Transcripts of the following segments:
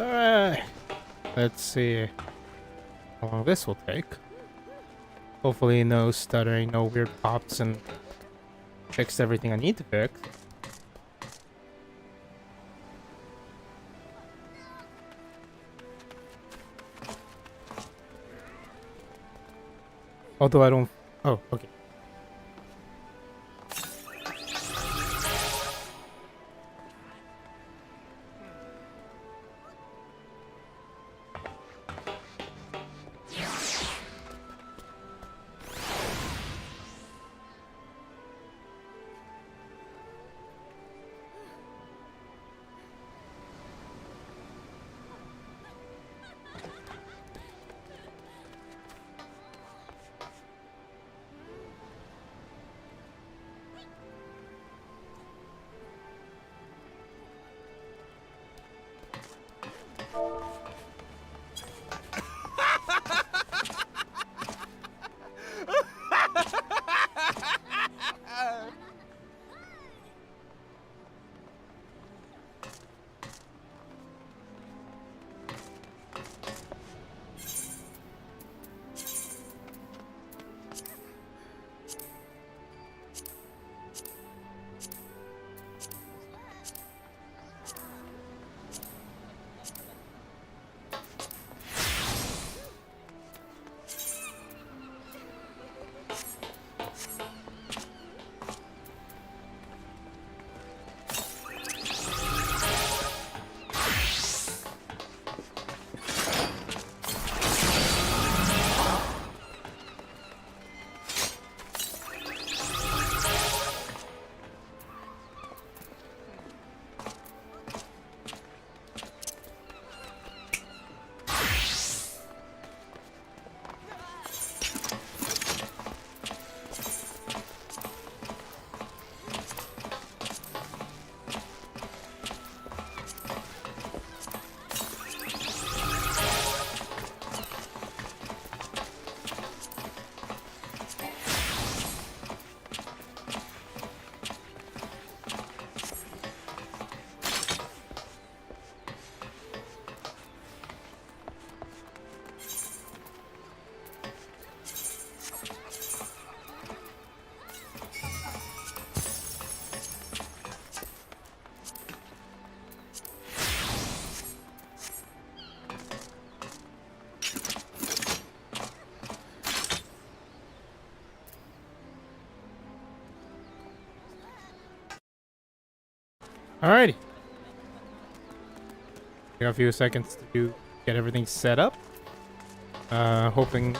Alright. Let's see how long this will take. Hopefully no stuttering, no weird pops, and fixed everything I need to fix. Although I don't... Oh, okay. Alrighty. Got a few seconds to get everything set up. Hoping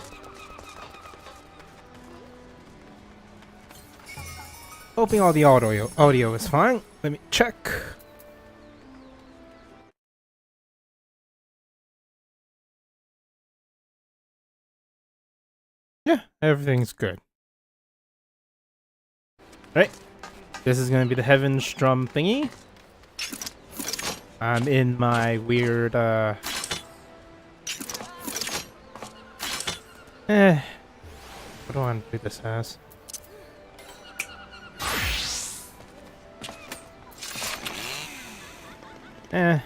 all the audio is fine. Let me check. Yeah, everything's good. Right. This is gonna be the Heavennsturn thingy. I'm in my weird, what do I want to do this as? Eh.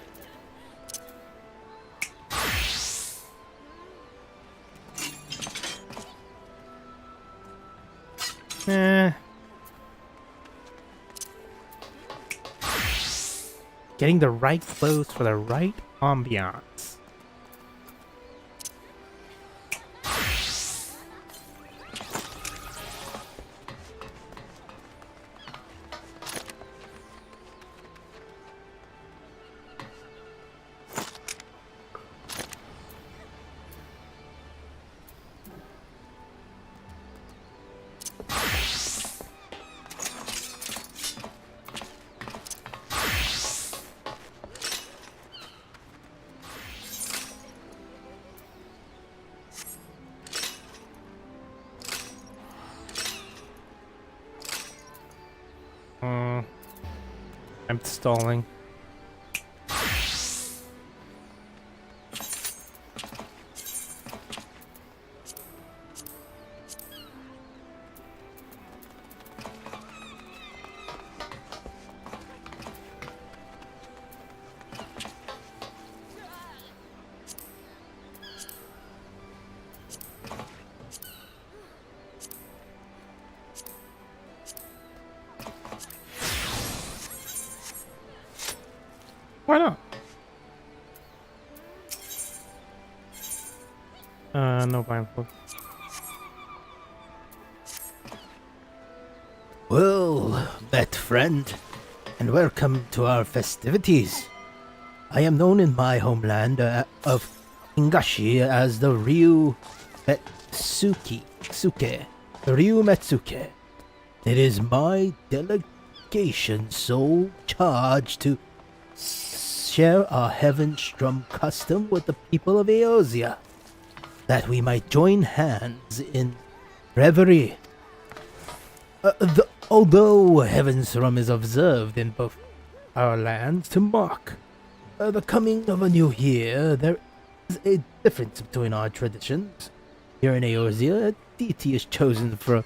Getting the right clothes for the right ambiance. I'm stalling. Why not? No blindfold. Well met, friend, and welcome to our festivities. I am known in my homeland of Hingashi as the Ryu Metsuke. It is my delegation's sole charge to share our Heavennsturn custom with the people of Eosia, that we might join hands in revelry. Although Heavennsturn is observed in both our lands to mark the coming of a new year, there is a difference between our traditions. Here in Eosia, a deity is chosen from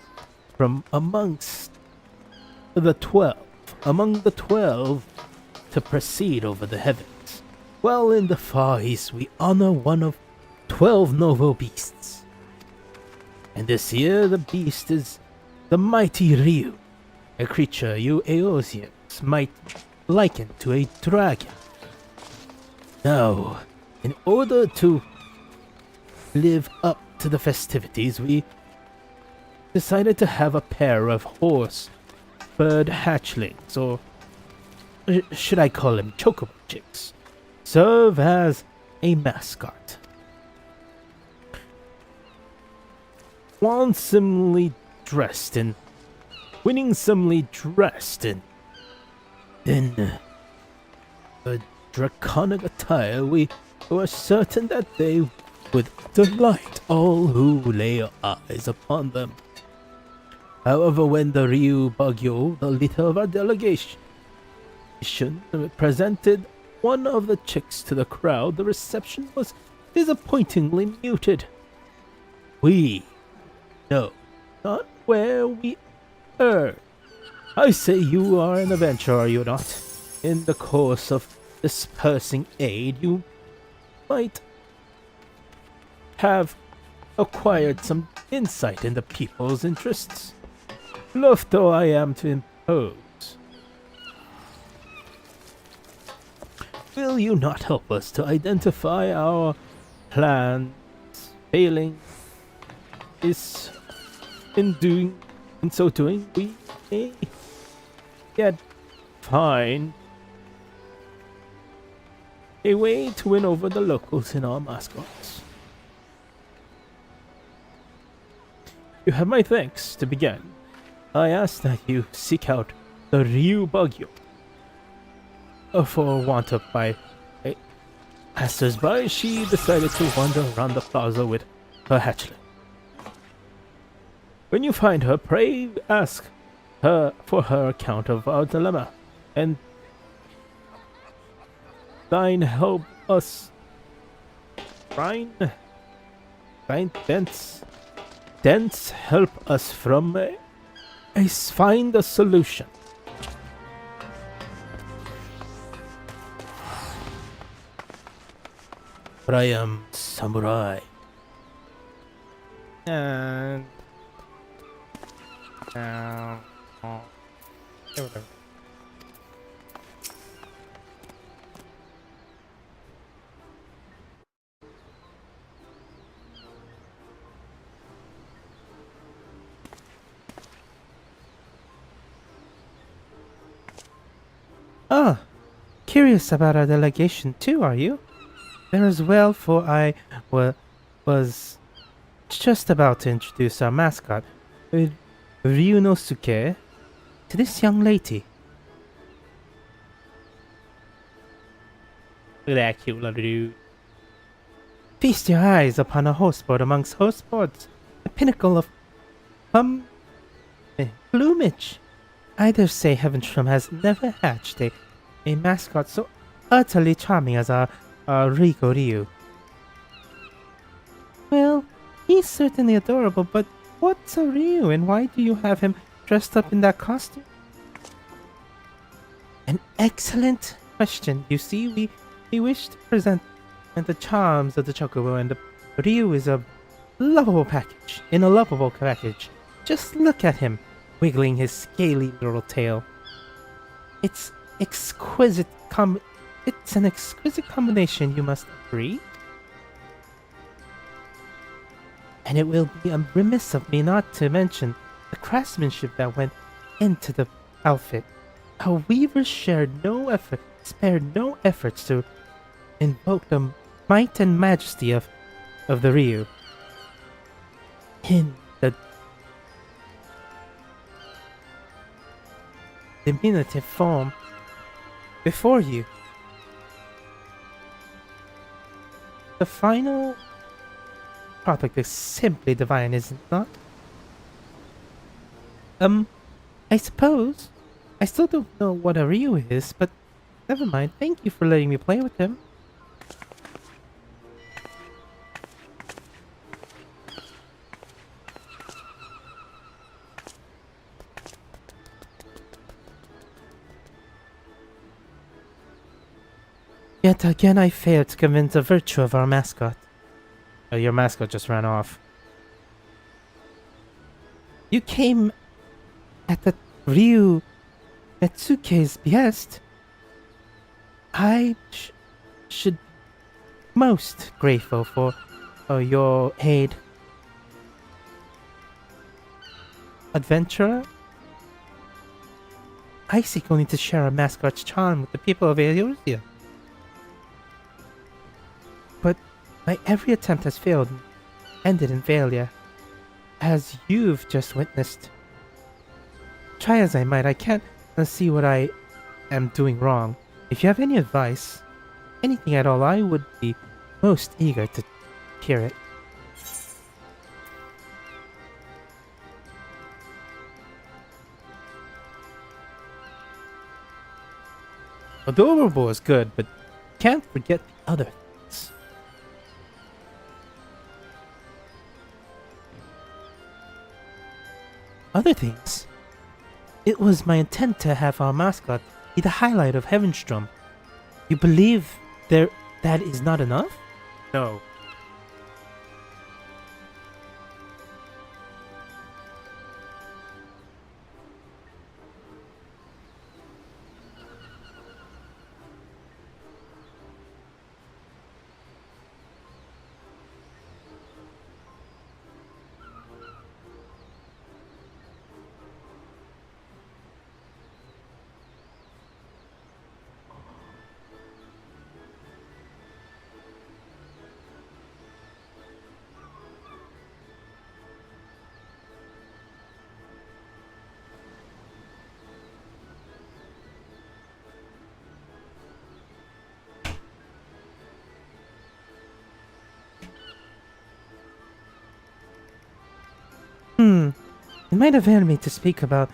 amongst the 12, to proceed over the heavens. While in the Far East, we honor one of 12 noble beasts. And this year, the beast is the mighty Ryu, a creature you Eosians might liken to a dragon. Now, in order to live up to the festivities, we decided to have a pair of bird hatchlings, or should I call them chocobo chicks, serve as a mascot. Winsomely dressed in a draconic attire, we were certain that they would delight all who lay eyes upon them. However, when the Ryu Bagyo, the leader of our delegation, presented one of the chicks to the crowd, the reception was disappointingly muted. We know not where we are. I say you are an adventurer, are you not? In the course of dispersing aid, you might have acquired some insight into people's interests. Loath though I am to impose, will you not help us to identify our plans? Failing is in so doing, we may yet find a way to win over the locals in our mascots. You have my thanks. To begin, I ask that you seek out the Ryu Bagyo. For want of by passers-by, she decided to wander around the plaza with her hatchling. When you find her, pray ask her for her account of our dilemma, and thine help us Dents help us from find a solution. But I am samurai. And whatever. Ah, curious about our delegation too, are you? There as well, for I was just about to introduce our mascot, Ryunosuke, to this young lady. Look at that cute little dude. Feast your eyes upon a horseboard amongst horseboards, the pinnacle of plumage. I dare say Heavennsturn has never hatched a mascot so utterly charming as our Rico Ryu. Well, he's certainly adorable, but what's a Ryu and why do you have him dressed up in that costume? An excellent question. You see, we wish to present the charms of the Chocobo, and the Ryu is a lovable package. Just look at him, wiggling his scaly little tail. It's exquisite It's an exquisite combination, you must agree. And it will be remiss of me not to mention the craftsmanship that went into the outfit. Our weavers spared no efforts to invoke the might and majesty of the Ryu in the diminutive form before you. The final product is simply divine, is it not? I suppose. I still don't know what a Ryu is, but never mind. Thank you for letting me play with him. Yet again I failed to convince the virtue of our mascot. Oh, your mascot just ran off. You came at the Ryu Netsuke's behest. I should be most grateful for your aid. Adventurer? I seek only to share a mascot's charm with the people of Eorzea. But my every attempt has failed and ended in failure, as you've just witnessed. Try as I might, I can't see what I am doing wrong. If you have any advice, anything at all, I would be most eager to hear it. Adorable is good, but can't forget the other things. Other things? It was my intent to have our mascot be the highlight of Heavennsturn. You believe that is not enough? No. It might avail me to speak about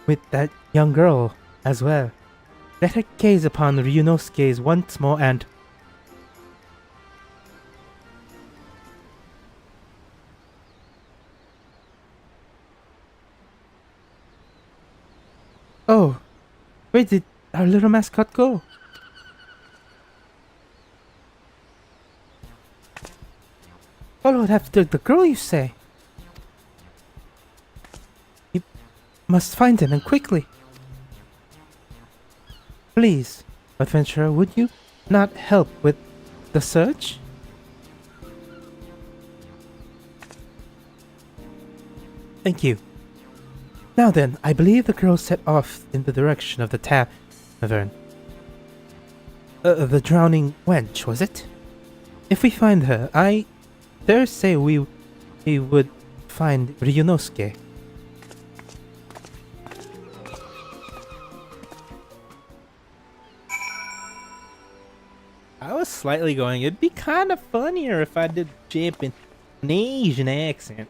with that young girl as well. Let her gaze upon Ryunosuke's once more and... Oh, where did our little mascot go? Followed after the girl, you say? You must find him, and quickly. Please, adventurer, would you not help with the search? Thank you. Now then, I believe the girl set off in the direction of the tavern. The drowning wench, was it? If we find her, I dare say we would find Ryunosuke. I was slightly going, it'd be kind of funnier if I did Jip in an Asian accent.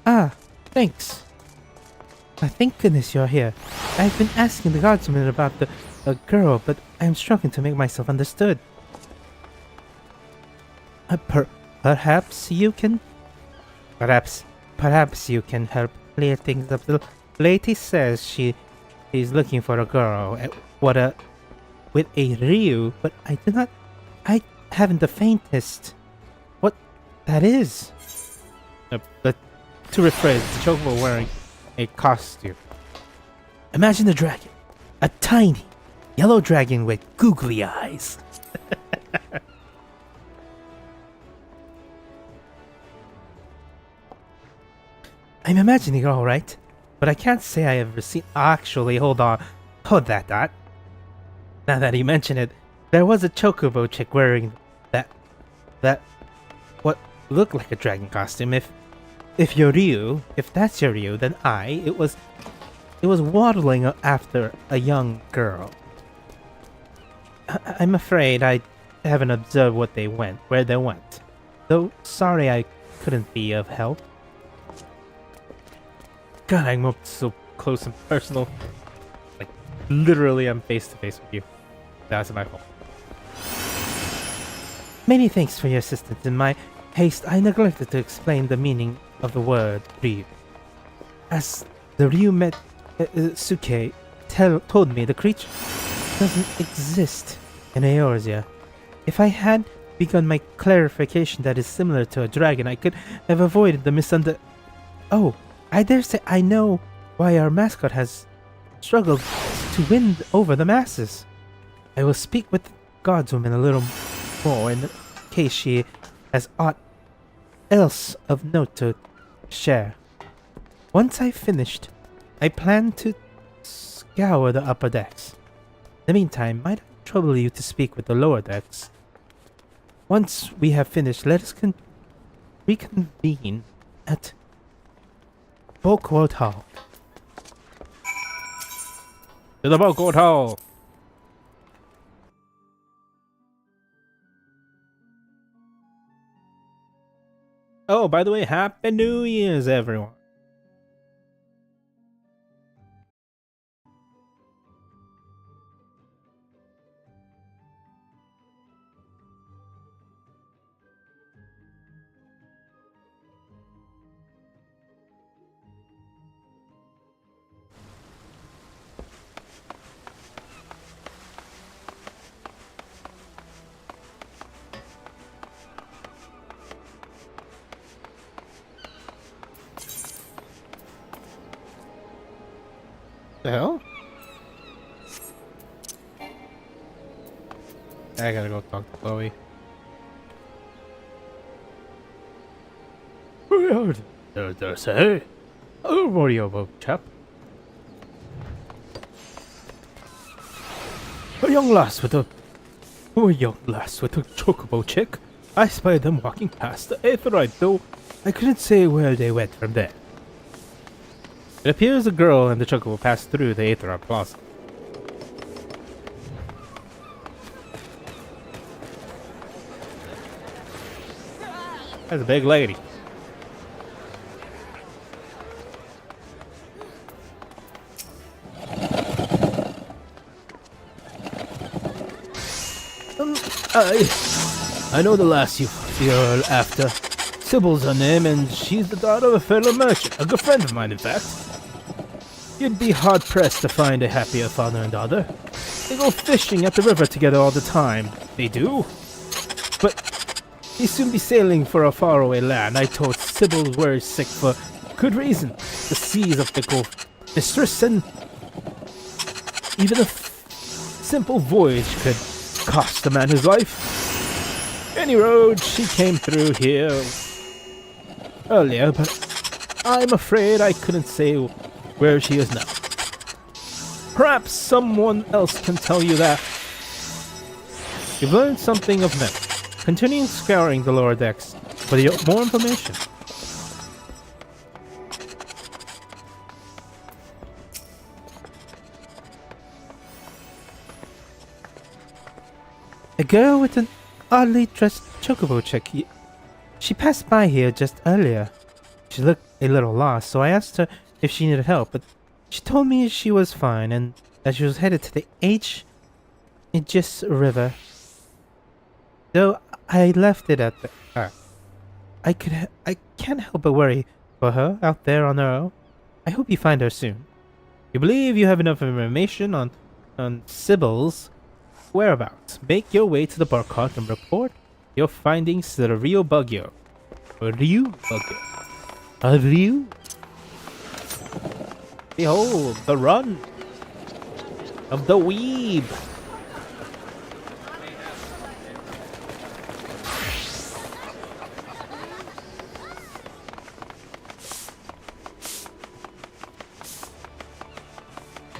Ah, thanks. Thank goodness you're here. I've been asking the guardsman about the girl, but I'm struggling to make myself understood. Perhaps you can... Perhaps you can help clear things up. The lady says she's looking for a girl with a Ryu, but I haven't the faintest what that is. But to rephrase, the chocobo wearing a costume. Imagine a dragon. A tiny yellow dragon with googly eyes. I'm imagining it all right, but I can't say I ever seen... Actually, hold on. Hold that. Now that you mention it, there was a chocobo chick wearing that what looked like a dragon costume. If that's your Ryu, then it was waddling after a young girl. I'm afraid I haven't observed where they went. Though sorry I couldn't be of help. God, I'm up so close and personal. Like, literally, I'm face to face with you. That's my fault. Many thanks for your assistance. In my haste, I neglected to explain the meaning of the word Ryu. As the Ryu met Suke told me, the creature doesn't exist in Eorzea. If I had begun my clarification that is similar to a dragon, I could have avoided the misunderstanding. Oh, I dare say I know why our mascot has struggled to win over the masses. I will speak with the godswoman a little more in case she has aught else of note to share. Once I've finished, I plan to scour the upper decks. In the meantime, might I trouble you to speak with the lower decks? Once we have finished, let us reconvene at Bulkwood Hall. To the Bulkwood Hall! Oh, by the way, Happy New Year's, everyone! The hell? I gotta go talk to Chloe. There's a rodeo boat, chap. A young lass with a chocobo chick. I spied them walking past the Aetherite, though I couldn't say where they went from there. It appears a girl and the chocobo passed through the Aetherite Plaza. That's a big lady. I know the lass you're after. Sybil's her name, and she's the daughter of a fellow merchant, a good friend of mine, in fact. You'd be hard-pressed to find a happier father and daughter. They go fishing at the river together all the time. They do. But he'll soon be sailing for a faraway land. I told Sybil we're sick for good reason. The seas of the Gulf Mistress, and even a simple voyage could cost a man his life. Any road, she came through here earlier, but I'm afraid I couldn't say where she is now. Perhaps someone else can tell you that. You've learned something of them. Continue scouring the lower decks for more information. A girl with an oddly dressed chocobo chick. She passed by here just earlier. She looked a little lost, so I asked her if she needed help, but she told me she was fine and that she was headed to the Aegis River. Though I left it at the... I can't help but worry for her out there on her own. I hope you find her soon. You believe you have enough information on Sybil's whereabouts. Make your way to the Barkot and report your findings to the Rio Bugyo. Or Ryu Bugyo. A Ryu? Behold, the run of the weeb.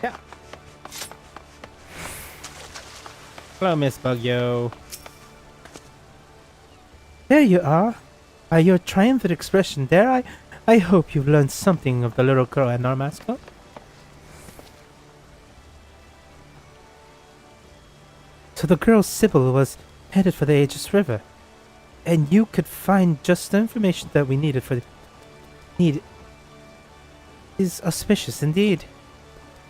Yeah. Hello, Miss Bugyo. There you are. By your triumphant expression there, I hope you've learned something of the little girl and our mascot. So the girl Sybil was headed for the Aegis River, and you could find just the information that we needed for the need is auspicious indeed.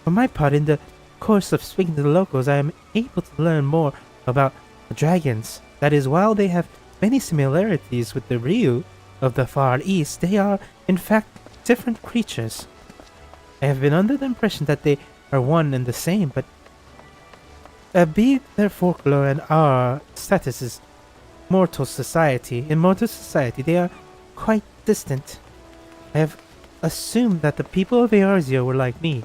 For my part, in the course of speaking to the locals, I am able to learn more about the dragons. That is, while they have many similarities with the Ryu of the Far East, they are, in fact, different creatures. I have been under the impression that they are one and the same, but be it their folklore and our status as in mortal society, they are quite distant. I have assumed that the people of Eorzea were like me,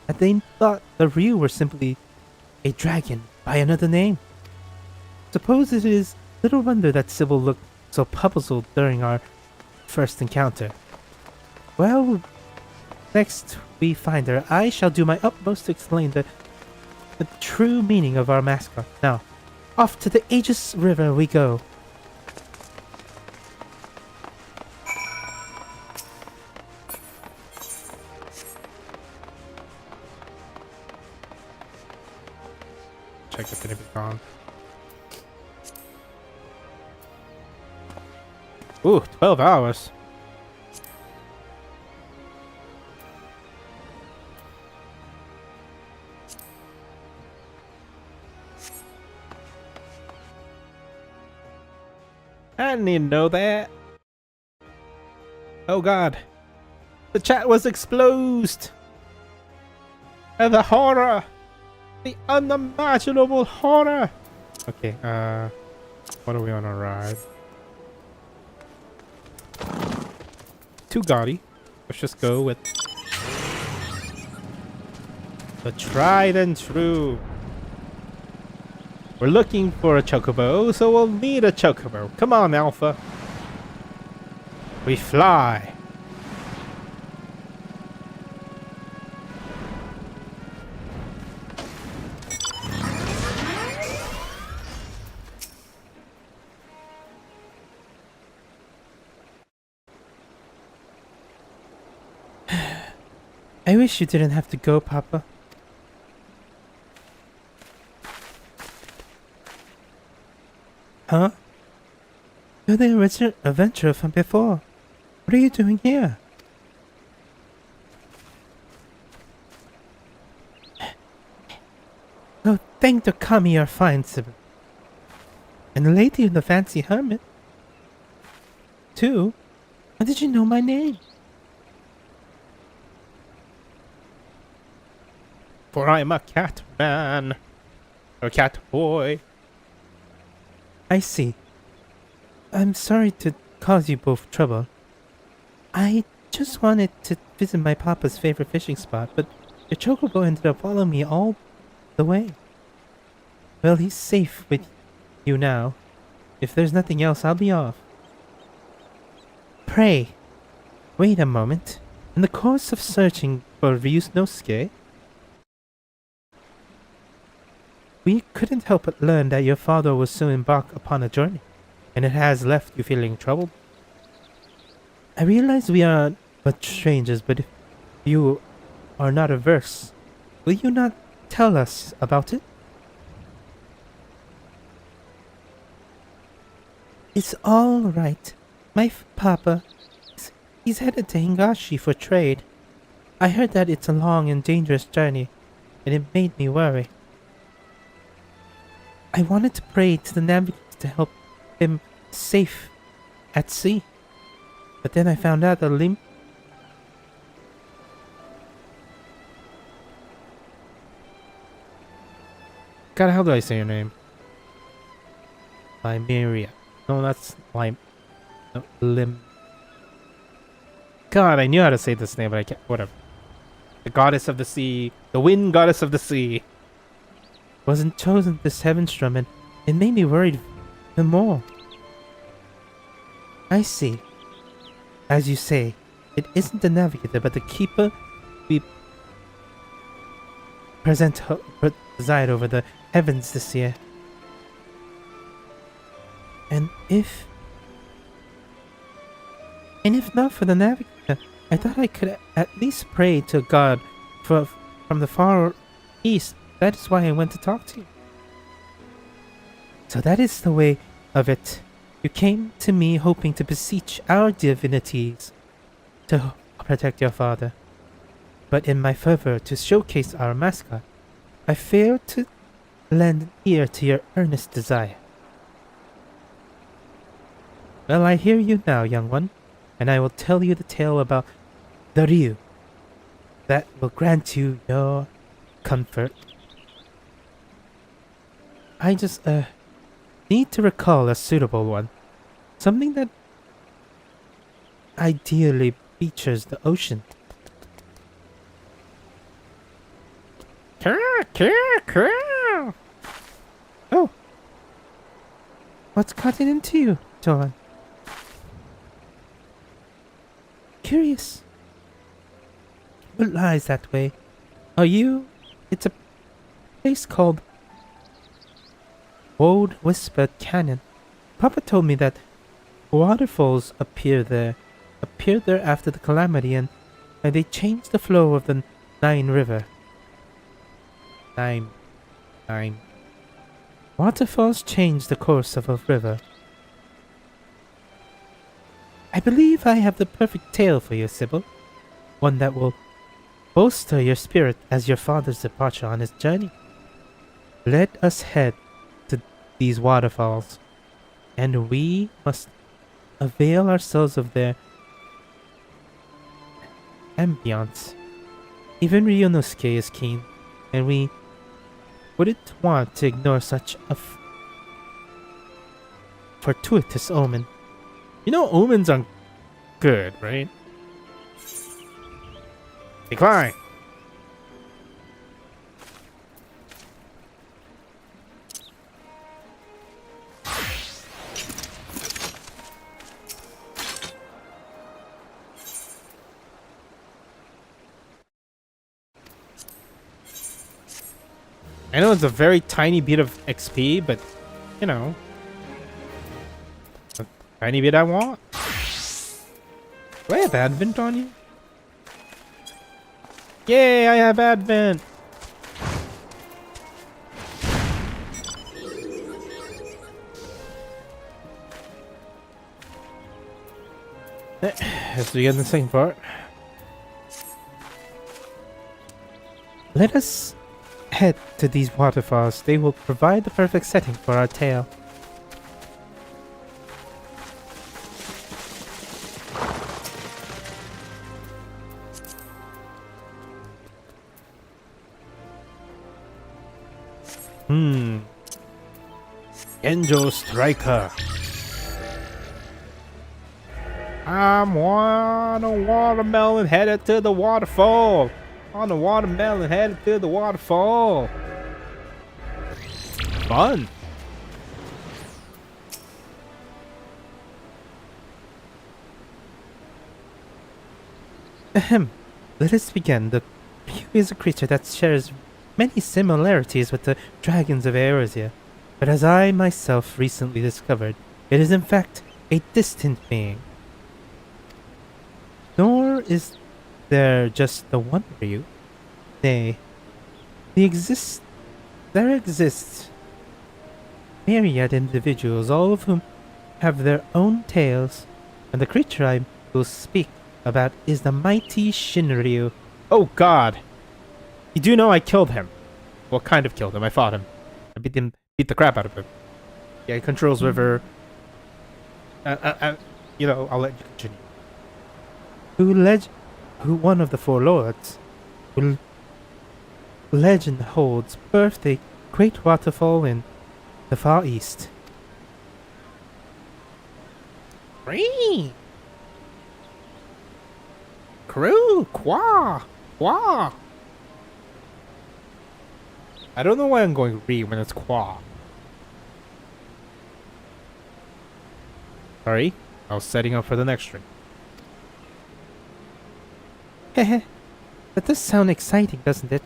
that they thought the Ryu were simply a dragon by another name. Suppose it is little wonder that Sybil looked so puzzled during our first encounter. Well, next we find her, I shall do my utmost to explain the true meaning of our mascot. Now, off to the Aegis River we go. Check if anything's gone. Ooh, 12 hours. I didn't even know that. Oh god. The chat was exposed. And the horror. The unimaginable horror. Okay, what are we on a ride? Too gaudy. Let's just go with the tried and true. We're looking for a chocobo, so we'll need a chocobo. Come on, Alpha. We fly. I wish you didn't have to go, Papa. Huh? You're the original adventurer from before. What are you doing here? Oh, thank the kami you're fine, Sybil. And the lady in the fancy hermit. Too? How did you know my name? For I'm a cat man. Or cat boy. I see. I'm sorry to cause you both trouble. I just wanted to visit my papa's favorite fishing spot, but your chocobo ended up following me all the way. Well, he's safe with you now. If there's nothing else, I'll be off. Pray, wait a moment. In the course of searching for Ryunosuke, we couldn't help but learn that your father will soon embark upon a journey, and it has left you feeling troubled. I realize we are but strangers, but if you are not averse, will you not tell us about it? It's all right. My papa, he's headed to Hingashi for trade. I heard that it's a long and dangerous journey, and it made me worry. I wanted to pray to the navigators to help him safe at sea. But then I found out that God, how do I say your name? Limeria. No, that's Lime. No, God, I knew how to say this name, but I can't. Whatever. The goddess of the sea. The wind goddess of the sea. wasn't chosen this Heavennsturn, and it made me worried even more. I see. As you say, it isn't the navigator, but the keeper we preside over the heavens this year. And if not for the navigator, I thought I could at least pray to God from the far east. That is why I went to talk to you. So that is the way of it. You came to me hoping to beseech our divinities to protect your father. But in my fervor to showcase our mascot, I failed to lend an ear to your earnest desire. Well, I hear you now, young one, and I will tell you the tale about the Ryu. That will grant you your comfort. I just, need to recall a suitable one. Something that ideally features the ocean. Oh! What's cutting into you, John? Curious. What lies that way? Are you? It's a place called Wold Whisper Canyon. Papa told me that waterfalls appear there after the calamity, and they changed the flow of the Nine River. Nine. Waterfalls change the course of a river. I believe I have the perfect tale for you, Sybil. One that will bolster your spirit as your father's departure on his journey. Let us head to these waterfalls, and we must avail ourselves of their ambience. Even Ryunosuke is keen, and we wouldn't want to ignore such a fortuitous omen. You know omens aren't good, right? Decline. I know it's a very tiny bit of XP, but, you know, a tiny bit I want. Do I have Advent on you? Yay, I have Advent! Let's begin the second part. Let us head to these waterfalls. They will provide the perfect setting for our tale. Genjo Striker. I'm on a watermelon headed to the waterfall. On a watermelon headed to the waterfall. Fun. Ahem. Let us begin. The Ryu is a creature that shares many similarities with the dragons of Eorzea, but as I myself recently discovered, it is in fact a distant being. Nor is there just the one Ryu. Nay, there exists myriad individuals, all of whom have their own tales, and the creature I will speak about is the mighty Shinryu. Oh god. You do know I killed him. Well, kind of killed him. I fought him. I beat the crap out of him. Yeah, he controls river. You know, I'll let you continue. who one of the four lords, who legend holds birthed a great waterfall in the far east. Green. Crew, quah, quah. I don't know why I'm going re when it's quah. Sorry, I was setting up for the next string. Hehe, that does sound exciting, doesn't it?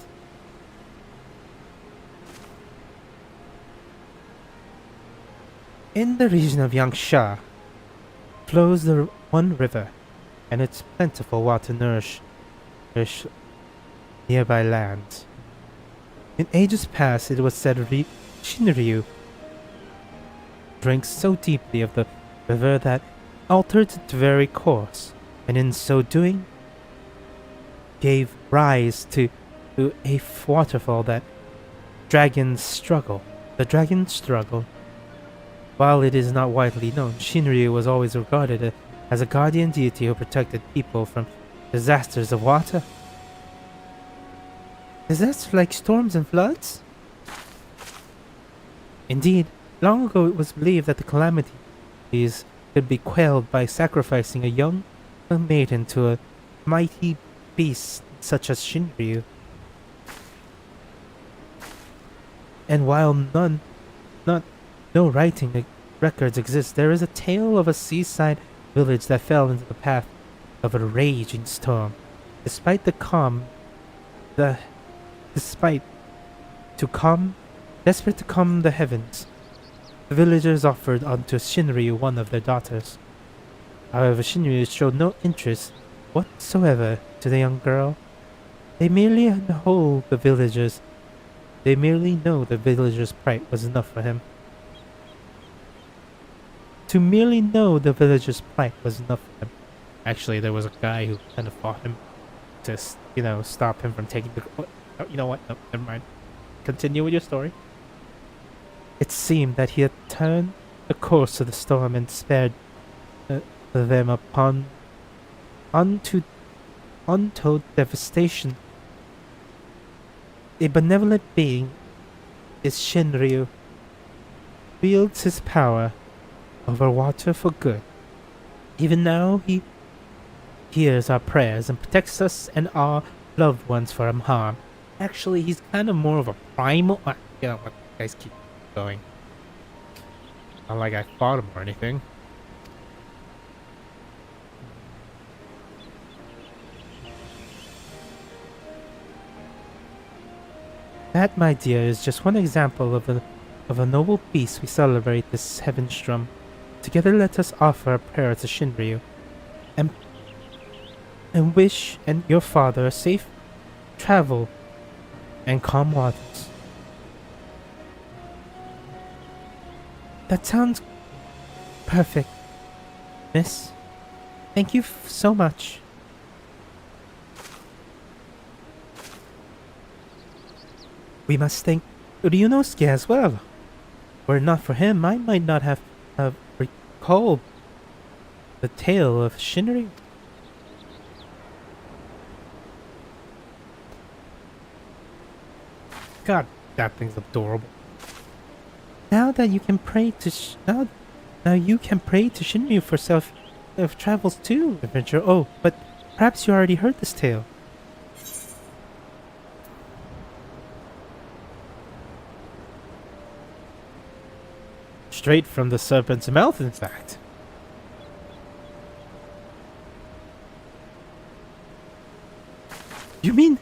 In the region of Yangsha flows the one river, and its plentiful water nourish nearby lands. In ages past, it was said Shinryu drank so deeply of the river that altered its very course, and in so doing gave rise to a waterfall that dragons struggle. The dragons struggle. While it is not widely known, Shinryu was always regarded as a guardian deity who protected people from disasters of water. Disasters like storms and floods? Indeed, long ago it was believed that the calamities could be quelled by sacrificing a young maiden to a mighty beast such as Shinryu. And while no writing records exist, there is a tale of a seaside village that fell into the path of a raging storm. Desperate to calm the heavens, the villagers offered unto Shinryu one of their daughters. However, Shinryu showed no interest whatsoever to the young girl. They merely know the villagers' plight was enough for him. To merely know the villagers' plight was enough for him. Actually, there was a guy who kind of fought him to, stop him from taking the... Oh, you know what? No, never mind. Continue with your story. It seemed that he had turned the course of the storm and spared them upon untold devastation. A benevolent being is Shinryu, wields his power over water for good. Even now he hears our prayers and protects us and our loved ones from harm. Actually, he's kind of more of a primal... You know what, guys, keep going. Not like I fought him or anything. That, my dear, is just one example of a noble beast we celebrate this Heavennsturn. Together let us offer a prayer to Shinryu and wish your father a safe travel and calm waters. That sounds perfect, miss. Thank you so much. We must thank Ryunosuke as well. Were it not for him, I might not have recalled the tale of Shinryu. God, that thing's adorable. Now that you can pray to now you can pray to Shinryu for self travels too, adventure. Oh, but perhaps you already heard this tale. Straight from the serpent's mouth, in fact. You mean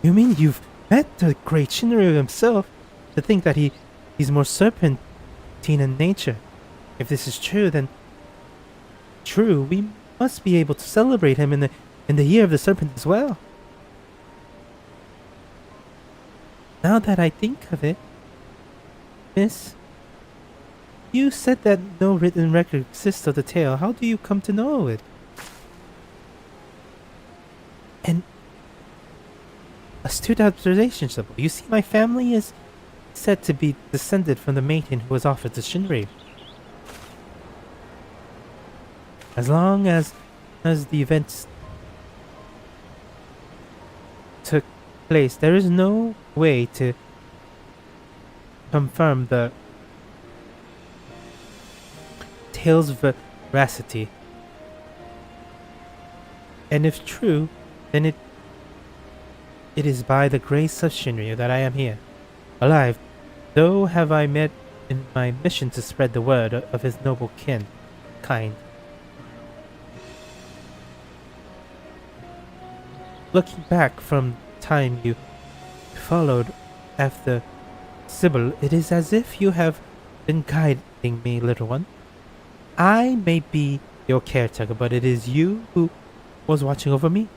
you've met the great Shinryu himself? To think that he's more serpentine in nature. If this is true, then we must be able to celebrate him in the year of the serpent as well. Now that I think of it, miss, you said that no written record exists of the tale. How do you come to know it? And astute observation, Sybil. You see, my family is said to be descended from the maiden who was offered to Shinryu. As long as as the events took place, there is no way to confirm the tale's veracity. And if true, then it is by the grace of Shinryu that I am here, alive, though have I met in my mission to spread the word of his noble kind. Looking back from the time you followed after Sybil, it is as if you have been guiding me, little one. I may be your caretaker, but it is you who was watching over me.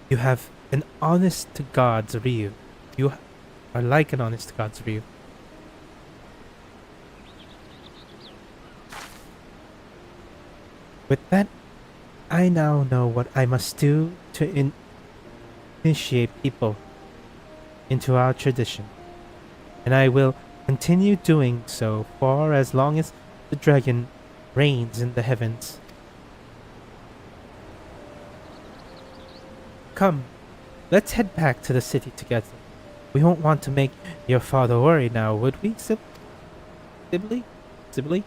You have an honest to God's Ryu. You are like an honest to God's Ryu. With that, I now know what I must do to initiate people into our tradition, and I will continue doing so for as long as the dragon reigns in the heavens. Come, let's head back to the city together. We won't want to make your father worry now, would we, Sibyl? Sybil?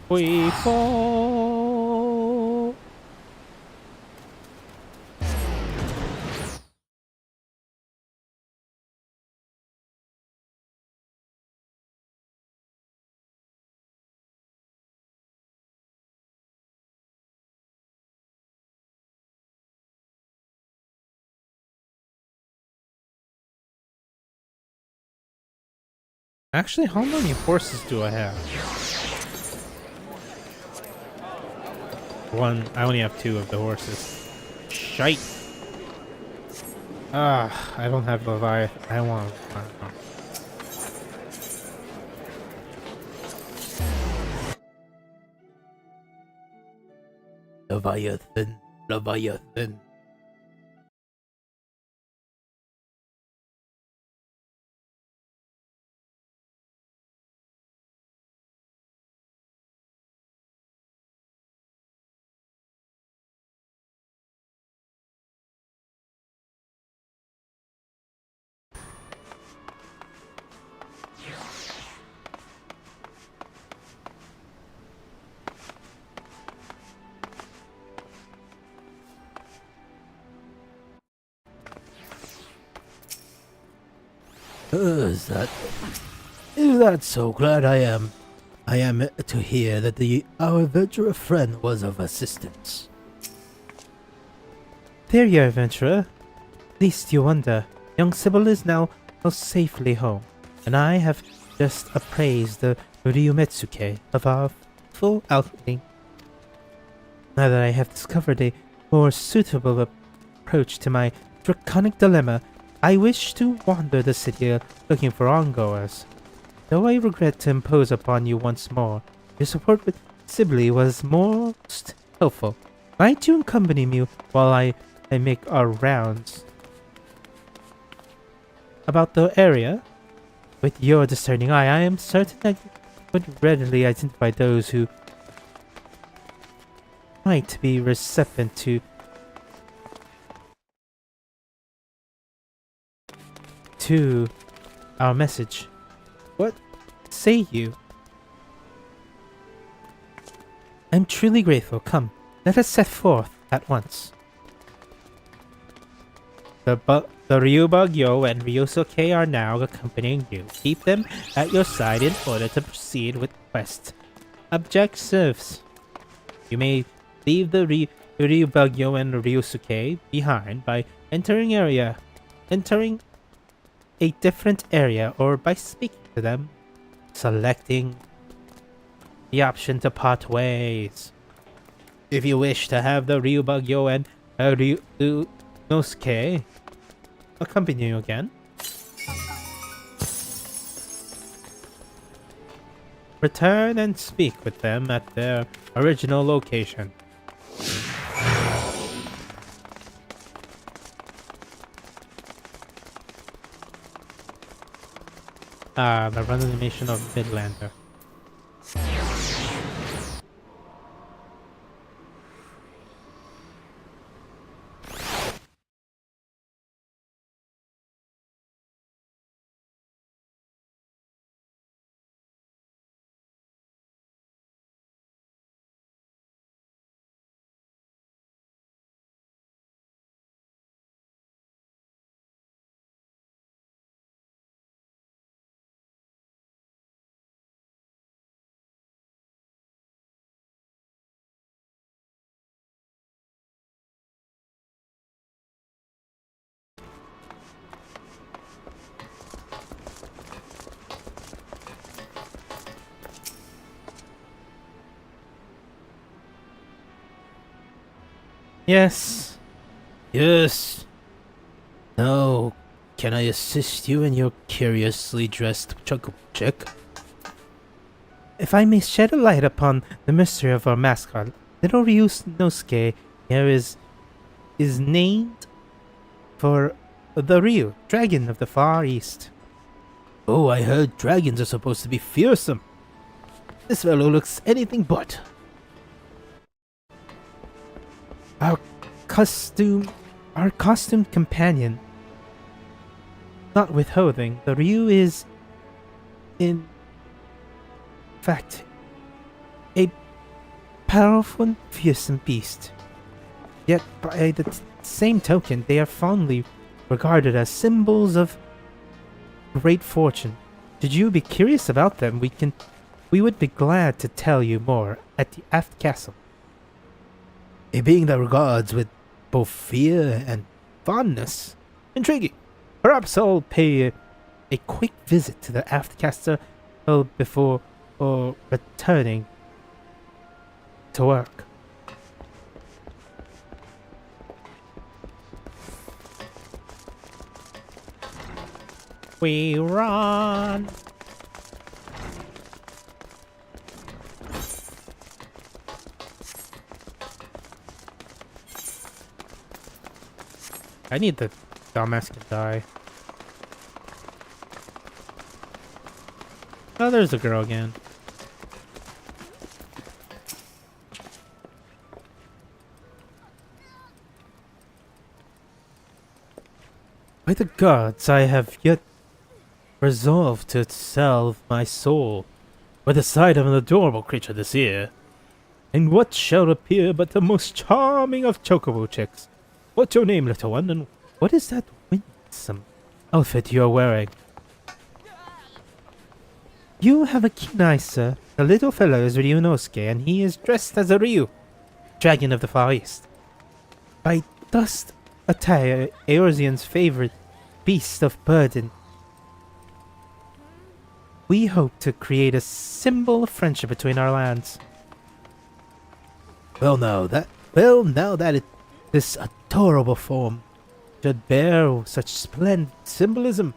We fall. Actually, how many horses do I have? One. I only have 2 of the horses. Shite. I don't have Leviathan. I want. Leviathan. Is that so? Glad I am to hear that our adventurer friend was of assistance. There you are, adventurer. Least you wonder. Young Sybil is now safely home, and I have just appraised the Ryumetsuke of our full outing. Now that I have discovered a more suitable approach to my draconic dilemma, I wish to wander the city looking for ongoers. Though I regret to impose upon you once more, your support with Sibyl was most helpful. Might you accompany me while I make our rounds about the area? With your discerning eye, I am certain that you would readily identify those who might be receptive to our message. What say you? I'm truly grateful. Come, let us set forth at once. The Ryubagyo and Ryosuke are now accompanying you. Keep them at your side in order to proceed with quest objectives. You may leave the Ryubagyo and Ryosuke behind by entering a different area, or by speaking to them, selecting the option to part ways. If you wish to have the Ryubagyo and Ryosuke accompany you again, return and speak with them at their original location. The run animation of Midlander. Yes. Yes. Now, can I assist you in your curiously dressed chocobo chick? If I may shed a light upon the mystery of our mascot, little Ryunosuke here is named for the Ryu, dragon of the Far East. Oh, I heard dragons are supposed to be fearsome. This fellow looks anything but. Our costumed companion. Not withholding, the Ryu is, in fact, a powerful and fearsome beast. Yet, by the same token, they are fondly regarded as symbols of great fortune. Should you be curious about them, we would be glad to tell you more at the Aft Castle. A being that regards with both fear and fondness. Intriguing. Perhaps I'll pay a quick visit to the Aft Castle before returning to work. We run. I need the dumbass to die. Oh, there's the girl again. By the gods, I have yet resolved to sell my soul for the sight of an adorable creature this year. And what shall appear but the most charming of chocobo chicks? What's your name, little one, and what is that winsome outfit you are wearing? You have a keen eye, sir. The little fellow is Ryunosuke, and he is dressed as a Ryu, dragon of the Far East. By dust attire, Eorzean's favorite beast of burden, we hope to create a symbol of friendship between our lands. Well, now that this adorable form should bear such splendid symbolism.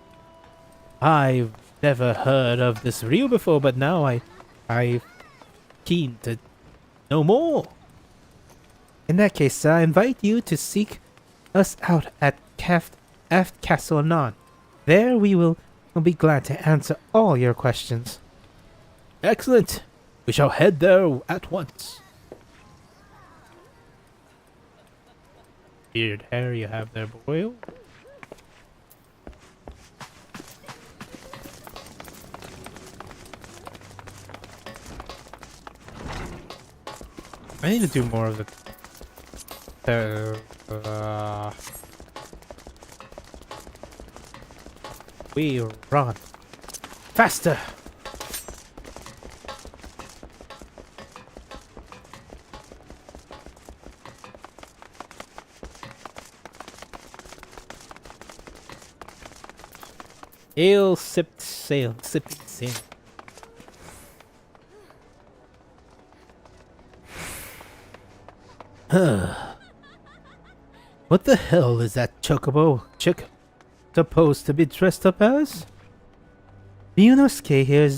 I've never heard of this Ryu before, but now I'm keen to know more. In that case, I invite you to seek us out at Aft Castle anon. There we will be glad to answer all your questions. Excellent. We shall head there at once. Weird hair you have there, boy. I need to do more of the... We run. Faster! Ale sipped sail, sipping sail. What the hell is that chocobo chick supposed to be dressed up as? Ryunosuke here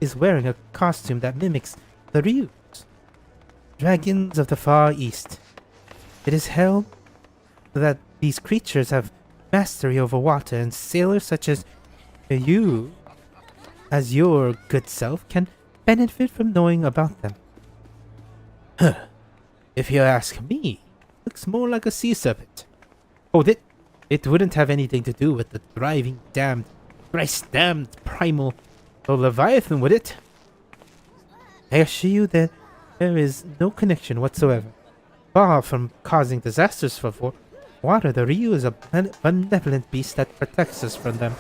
is wearing a costume that mimics the Ryus, dragons of the Far East. It is held that these creatures have mastery over water, and sailors such as you as your good self can benefit from knowing about them. If you ask me, Looks more like a sea serpent. Oh, it wouldn't have anything to do with the thriving, thrice-damned primal Leviathan, would it? I assure you that there is no connection whatsoever. Far from causing disasters for water, the Ryu is a benevolent beast that protects us from them.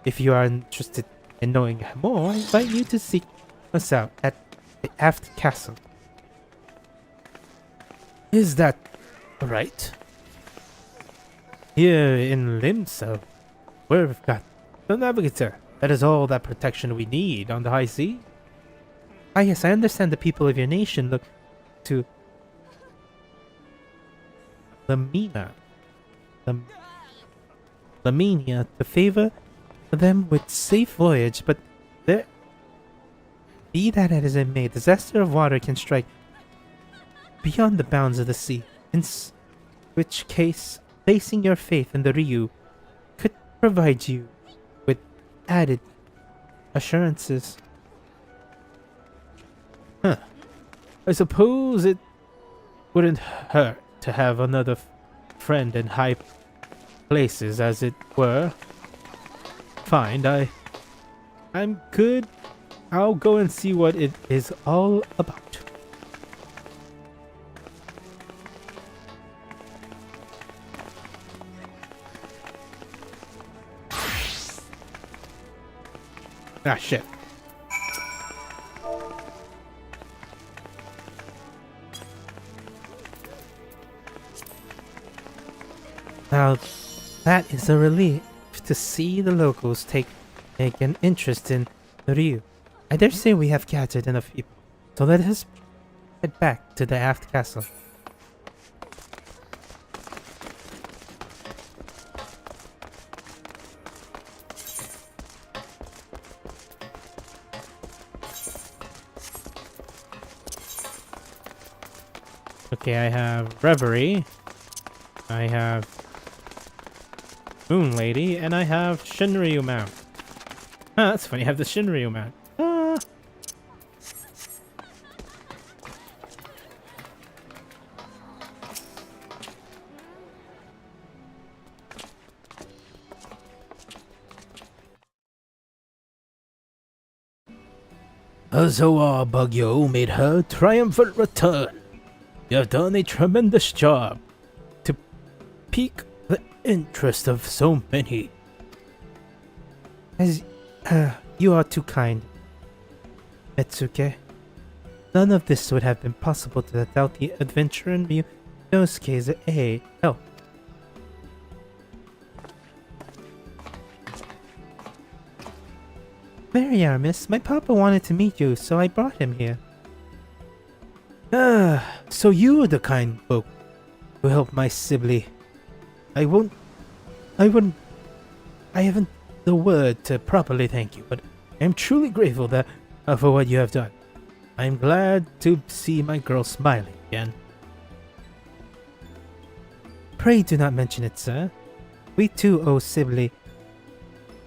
If you are interested in knowing more, I invite you to seek us out at the Aft Castle. is that right? Here in Limso, we've got the Navigator. That is all that protection we need on the high sea. Ah yes, I understand the people of your nation look to Lamina to favor them with safe voyage, but there, be that as it may, disaster of water can strike beyond the bounds of the sea, in which case placing your faith in the Ryu could provide you with added assurances. I suppose it wouldn't hurt to have another friend in high places, as it were. Fine, I'm good. I'll go and see what it is all about. Ah, shit. Now, that is a relief to see the locals take an interest in the Ryu. I dare say we have gathered enough people, so let us head back to the Aft Castle. Okay, I have Reverie, I have Moon Lady, and I have Shinryu mount. Ah, that's funny, I have the Shinryu mount. Ah. Azoa Bagyo made her triumphant return. You have done a tremendous job to pique the interest of so many. As you are too kind, Metsuke. None of this would have been possible without the adventure and Yosuke's help. There you are, miss. My papa wanted to meet you, so I brought him here. Ah, so you are the kind folk who helped my sibling. I haven't the word to properly thank you, but I am truly grateful for what you have done. I am glad to see my girl smiling again. Pray do not mention it, sir. We too owe Sibley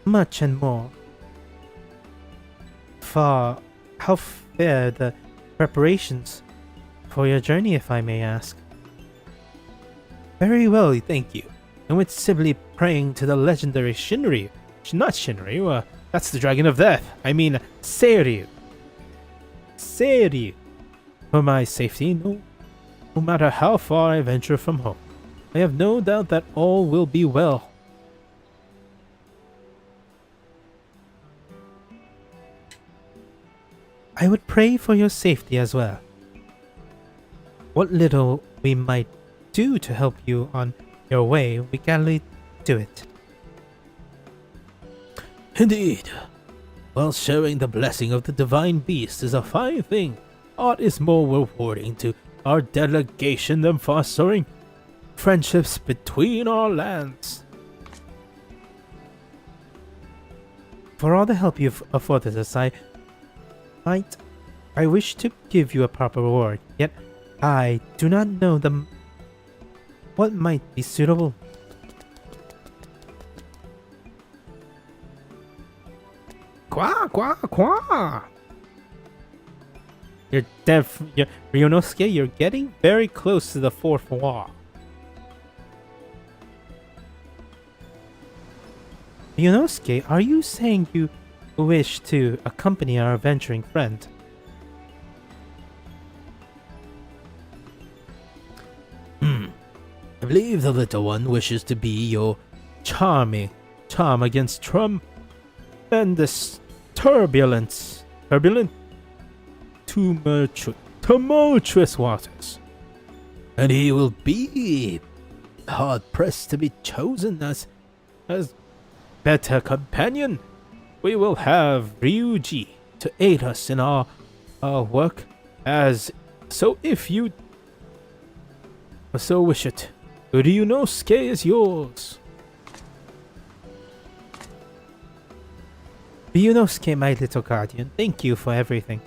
much and more. How fare the preparations for your journey, if I may ask? Very well, thank you. And with Sibley praying to the legendary Shinryu. Not Shinryu, that's the Dragon of Death. I mean, Seiryu. Seiryu. For my safety, no matter how far I venture from home, I have no doubt that all will be well. I would pray for your safety as well. What little we might do to help you on your way, we gladly do it. Indeed. While sharing the blessing of the divine beast is a fine thing, aught is more rewarding to our delegation than fostering friendships between our lands. For all the help you've afforded us, I wish to give you a proper reward, yet I do not know what might be suitable. Quack! quack, quack. Ryunosuke, you're getting very close to the fourth wall. Ryunosuke, are you saying you wish to accompany our adventuring friend? I believe the little one wishes to be your charm against tremendous turbulent, tumultuous waters. And he will be hard pressed to be chosen as better companion. We will have Ryuji to aid us in our work, so if you so wish it, Ryunosuke is yours. Ryunosuke, my little guardian, thank you for everything.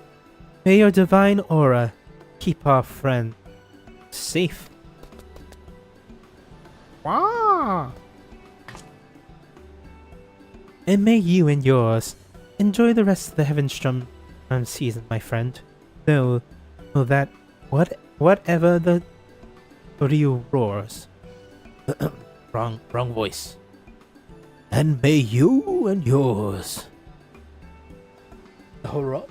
May your divine aura keep our friend safe. Wow. And may you and yours enjoy the rest of the Heavennsturn season, my friend. Know that whatever the Ryu roars. wrong voice. And may you and yours. Alright.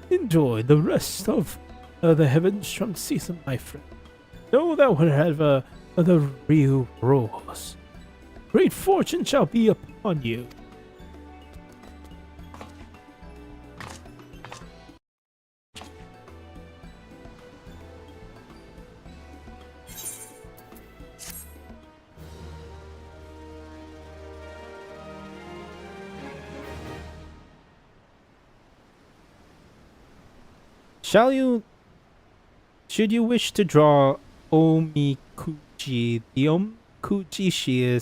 Enjoy the rest of the Heavennsturn season, my friend. Know that wherever the Ryu roars, great fortune shall be upon you. Should you wish to draw Omikuji, the Omikuji she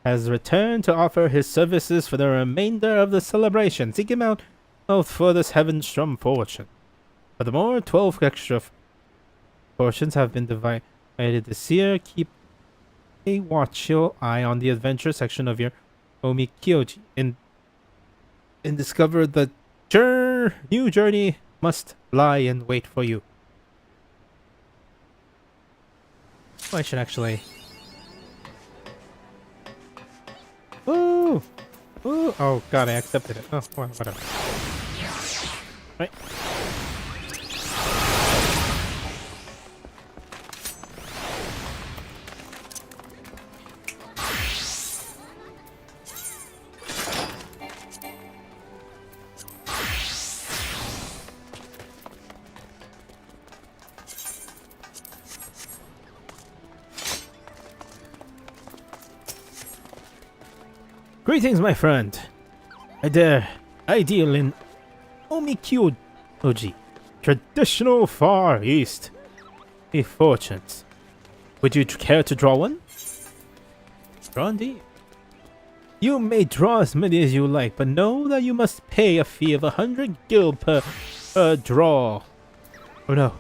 has returned to offer his services for the remainder of the celebration. Seek him out for this Heavennsturn fortune. Furthermore, 12 extra portions have been divided this year. Keep a watchful eye on the adventure section of your Omikyoji and discover the new journey must lie in wait for you. Oh, I should actually... Ooh! Ooh! Oh god, I accepted it. Oh, well, whatever. Right. Greetings, my friend. I deal in Omikyoji, traditional Far East fortunes. Would you care to draw one? Draw indeed. You may draw as many as you like, but know that you must pay a fee of 100 gil per draw. Oh no.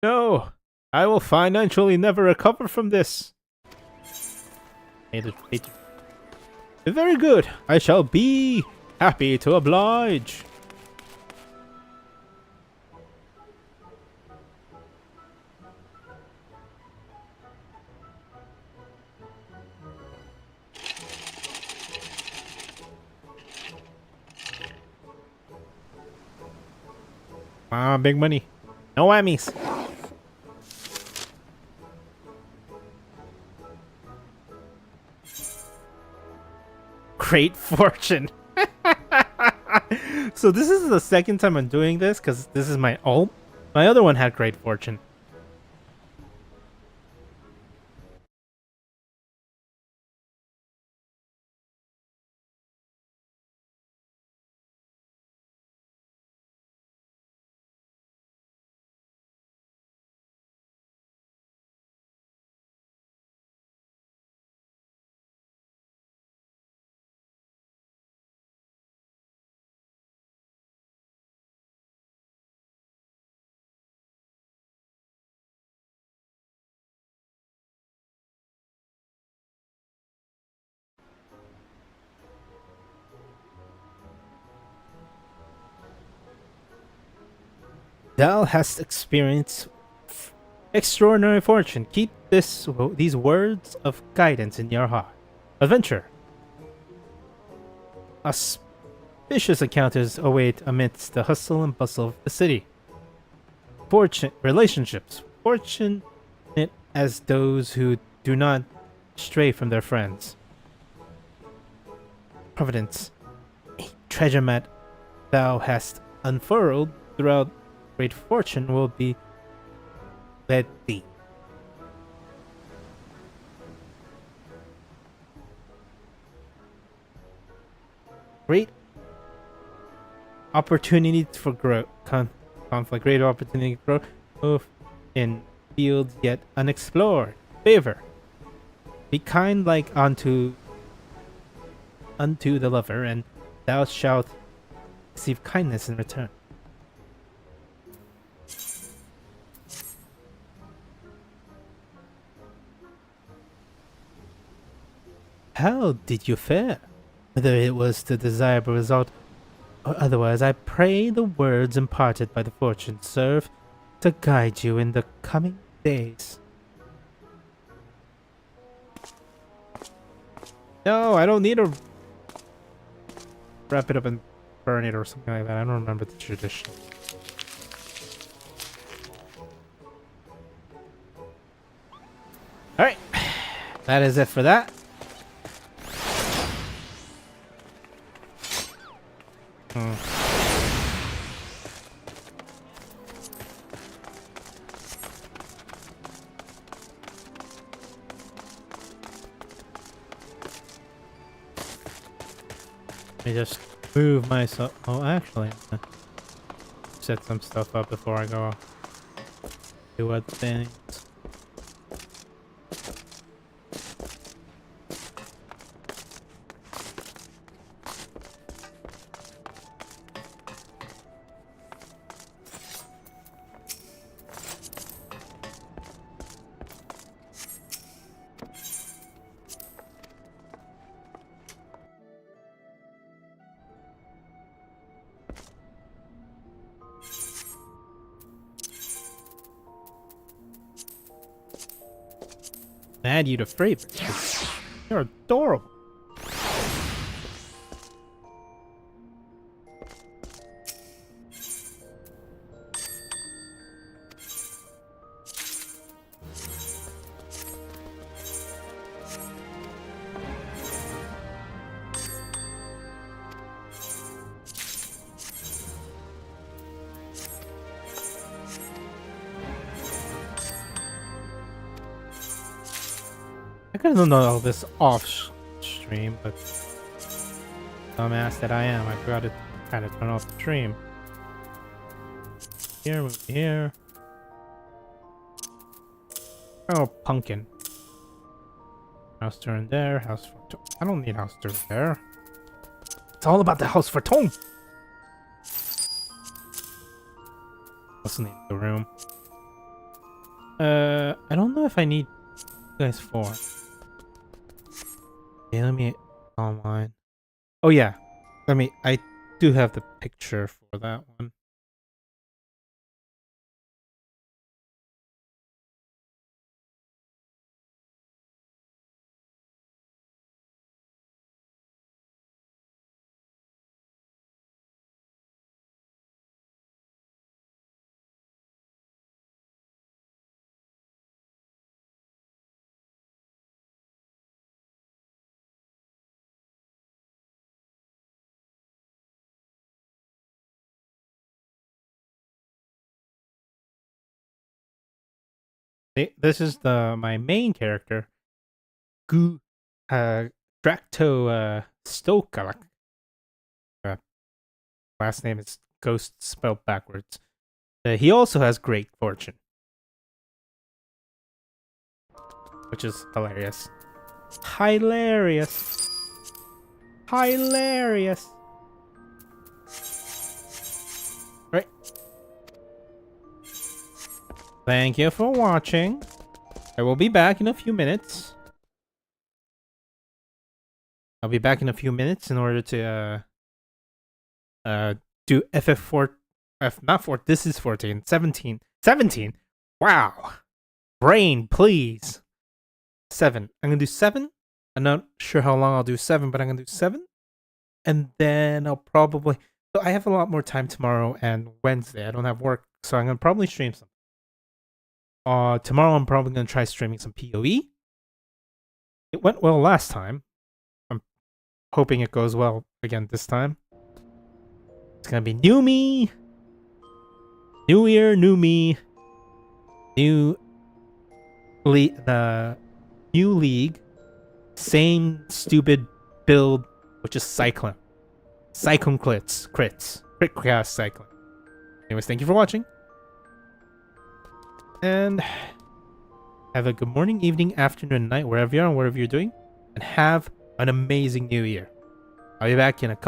No! I will financially never recover from this. Very good. I shall be happy to oblige. Ah, big money. No whammies. Great fortune. So this is the second time I'm doing this because this is my other one had great fortune. Thou hast experienced extraordinary fortune. Keep these words of guidance in your heart. Adventure. Auspicious encounters await amidst the hustle and bustle of the city. Relationships. Fortunate as those who do not stray from their friends. Providence. A treasure map thou hast unfurled throughout great fortune will be led thee. Great opportunity for growth. Conflict. Great opportunity for growth in fields yet unexplored. Favor. Be kind like unto the lover, and thou shalt receive kindness in return. How did you fare? Whether it was the desirable result or otherwise, I pray the words imparted by the fortune serve to guide you in the coming days. No, I don't need to wrap it up and burn it or something like that. I don't remember the tradition. Alright. That is it for that. Let me just move myself. Oh, actually, I'm gonna set some stuff up before I go do other things. Add you to favorites. You're adorable. I could have done all this off stream, but dumbass that I am, I forgot to kind of turn off the stream. Here, move here. Oh, pumpkin. Heavennsturn there. House for I don't need Heavennsturn there. It's all about the house for Tone. Also need the room. I don't know if I need you guys for. Yeah, let me online. Oh yeah, I do have the picture for that one. This is my main character, Dracto Stokalak. Last name is Ghost spelled backwards. He also has great fortune, which is hilarious. Hilarious. Hilarious. Right. Thank you for watching. I will be back in a few minutes. I'll be back in a few minutes in order to do FF4 If not 4, this is 14. 17. 17? Wow. Brain, please. 7. I'm gonna do 7. I'm not sure how long I'll do 7, but I'm gonna do 7. And then I'll probably... So I have a lot more time tomorrow and Wednesday. I don't have work, so I'm gonna probably stream some. Tomorrow I'm probably gonna try streaming some PoE. It went well last time. I'm hoping it goes well again this time. It's gonna be new me, new year, new me, new the new league, same stupid build, which is Cyclone. Cyclone crits. Crit cast Cyclone. Anyways, thank you for watching. And have a good morning, evening, afternoon, night, wherever you are and whatever you're doing. And have an amazing new year. I'll be back in a couple